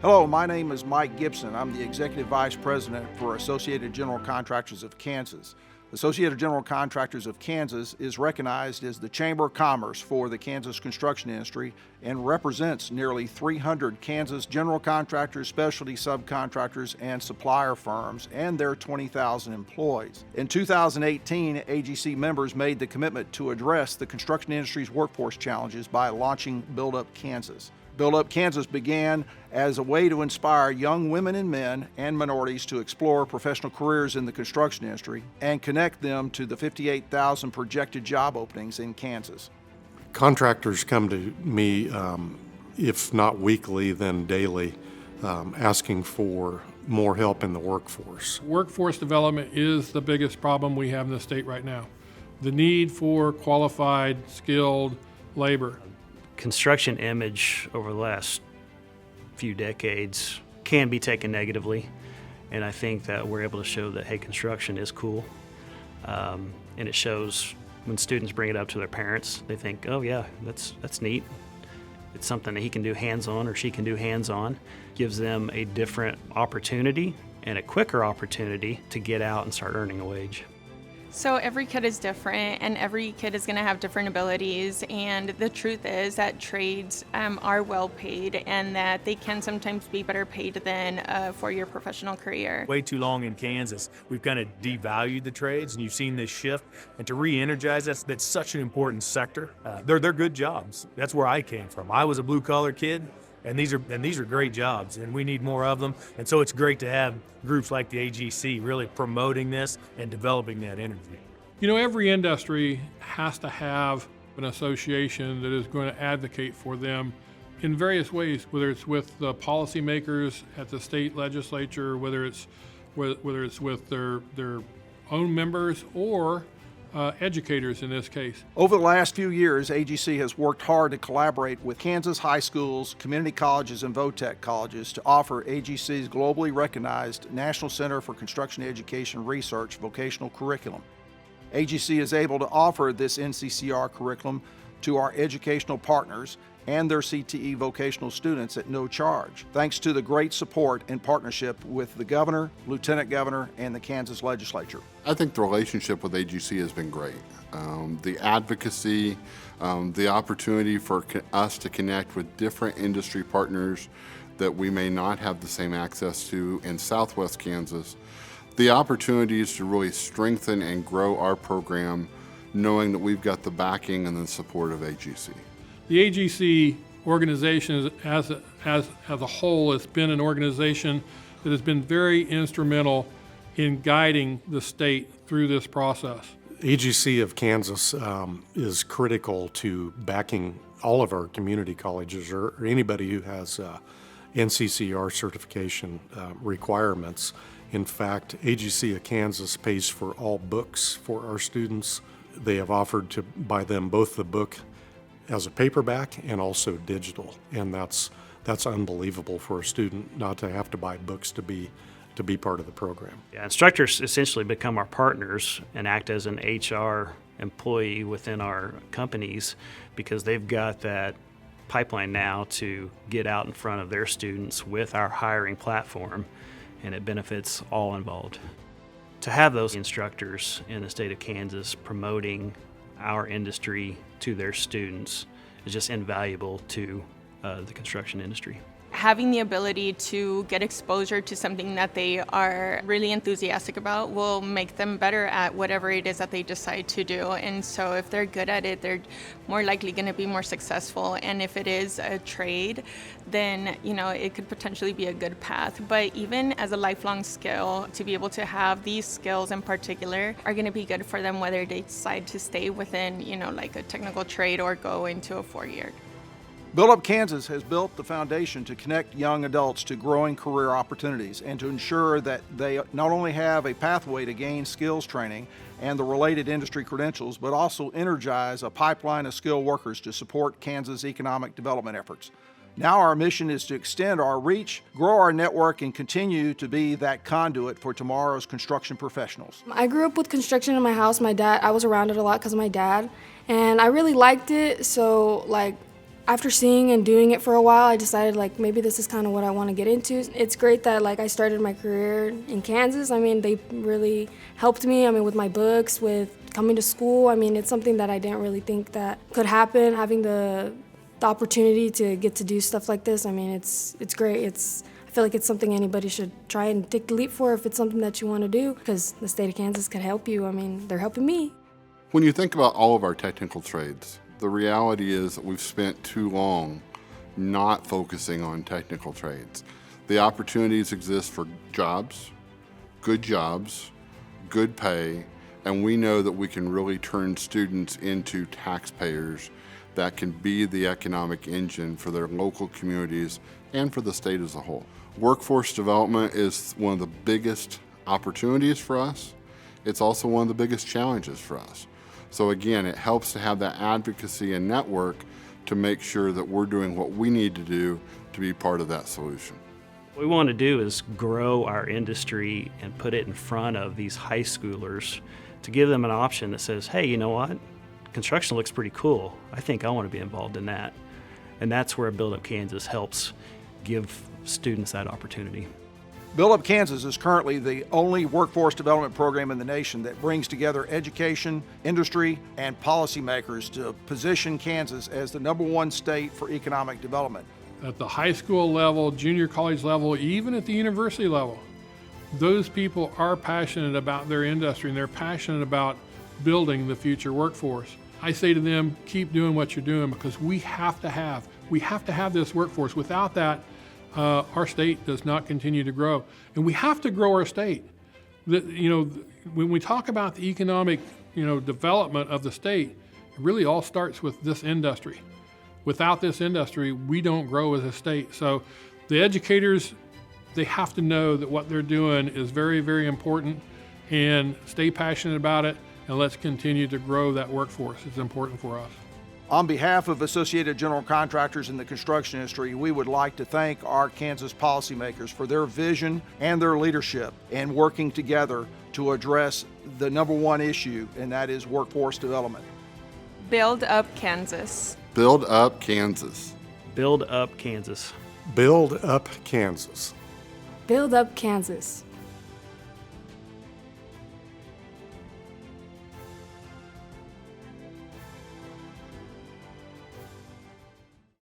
Hello, my name is Mike Gibson. I'm the Executive Vice President for Associated General Contractors of Kansas. Associated General Contractors of Kansas is recognized as the Chamber of Commerce for the Kansas construction industry and represents nearly 300 Kansas general contractors, specialty subcontractors, and supplier firms and their 20,000 employees. In 2018, AGC members made the commitment to address the construction industry's workforce challenges by launching Build Up Kansas. Build Up Kansas began as a way to inspire young women and men and minorities to explore professional careers in the construction industry and connect them to the 58,000 projected job openings in Kansas. Contractors come to me, if not weekly, then daily, asking for more help in the workforce. Workforce development is the biggest problem we have in the state right now. The need for qualified, skilled labor. Construction image over the last few decades can be taken negatively, and I think that we're able to show that, hey, construction is cool, and it shows when students bring it up to their parents. They think, oh yeah, that's neat. It's something that he can do hands-on or she can do hands-on. Gives them a different opportunity and a quicker opportunity to get out and start earning a wage. So every kid is different, and every kid is going to have different abilities, and the truth is that trades are well paid and that they can sometimes be better paid than a four-year professional career. Way too long in Kansas, we've kind of devalued the trades, and you've seen this shift. And to re-energize that's such an important sector. They're good jobs. That's where I came from. I was a blue-collar kid. And these are great jobs, and we need more of them. And so it's great to have groups like the AGC really promoting this and developing that energy. You know, every industry has to have an association that is going to advocate for them in various ways, whether it's with the policymakers at the state legislature, whether it's with their own members or educators in this case. Over the last few years, AGC has worked hard to collaborate with Kansas high schools, community colleges, and VOTEC colleges to offer AGC's globally recognized National Center for Construction Education Research vocational curriculum. AGC is able to offer this NCCR curriculum to our educational partners and their CTE vocational students at no charge, thanks to the great support and partnership with the governor, lieutenant governor, and the Kansas legislature. I think the relationship with AGC has been great. The advocacy, the opportunity for us to connect with different industry partners that we may not have the same access to in Southwest Kansas, the opportunities to really strengthen and grow our program, knowing that we've got the backing and the support of AGC. The AGC organization as a whole has been an organization that has been very instrumental in guiding the state through this process. AGC of Kansas is critical to backing all of our community colleges or anybody who has NCCR certification requirements. In fact, AGC of Kansas pays for all books for our students. They have offered to buy them both the book as a paperback and also digital, and that's unbelievable for a student not to have to buy books to be part of the program. Yeah, instructors essentially become our partners and act as an HR employee within our companies because they've got that pipeline now to get out in front of their students with our hiring platform, and it benefits all involved. To have those instructors in the state of Kansas promoting our industry to their students is just invaluable to the construction industry. Having the ability to get exposure to something that they are really enthusiastic about will make them better at whatever it is that they decide to do. And so if they're good at it, they're more likely going to be more successful. And if it is a trade, then it could potentially be a good path. But even as a lifelong skill, to be able to have these skills in particular are going to be good for them whether they decide to stay within, like a technical trade or go into a 4-year. Build Up Kansas has built the foundation to connect young adults to growing career opportunities and to ensure that they not only have a pathway to gain skills training and the related industry credentials, but also energize a pipeline of skilled workers to support Kansas' economic development efforts. Now our mission is to extend our reach, grow our network, and continue to be that conduit for tomorrow's construction professionals. I grew up with construction in my house. I was around it a lot because of my dad, and I really liked it. So After seeing and doing it for a while, I decided like maybe this is kind of what I want to get into. It's great that like I started my career in Kansas. I mean, they really helped me. I mean, with my books, with coming to school. I mean, it's something that I didn't really think that could happen. Having the opportunity to get to do stuff like this. I mean, it's great. I feel like it's something anybody should try and take the leap for if it's something that you want to do, because the state of Kansas could help you. I mean, they're helping me. When you think about all of our technical trades, the reality is that we've spent too long not focusing on technical trades. The opportunities exist for jobs, good pay, and we know that we can really turn students into taxpayers that can be the economic engine for their local communities and for the state as a whole. Workforce development is one of the biggest opportunities for us. It's also one of the biggest challenges for us. So again, it helps to have that advocacy and network to make sure that we're doing what we need to do to be part of that solution. What we want to do is grow our industry and put it in front of these high schoolers to give them an option that says, hey, you know what? Construction looks pretty cool. I think I want to be involved in that. And that's where Build Up Kansas helps give students that opportunity. Build Up Kansas is currently the only workforce development program in the nation that brings together education, industry, and policymakers to position Kansas as the #1 state for economic development. At the high school level, junior college level, even at the university level, those people are passionate about their industry and they're passionate about building the future workforce. I say to them, keep doing what you're doing, because we have to have this workforce. Without that, our state does not continue to grow. And we have to grow our state. When we talk about the economic, development of the state, it really all starts with this industry. Without this industry, we don't grow as a state. So the educators, they have to know that what they're doing is very, very important, and stay passionate about it, and let's continue to grow that workforce. It's important for us. On behalf of Associated General Contractors in the construction industry, we would like to thank our Kansas policymakers for their vision and their leadership in working together to address the #1 issue, and that is workforce development. Build Up Kansas. Build Up Kansas. Build Up Kansas. Build Up Kansas. Build Up Kansas.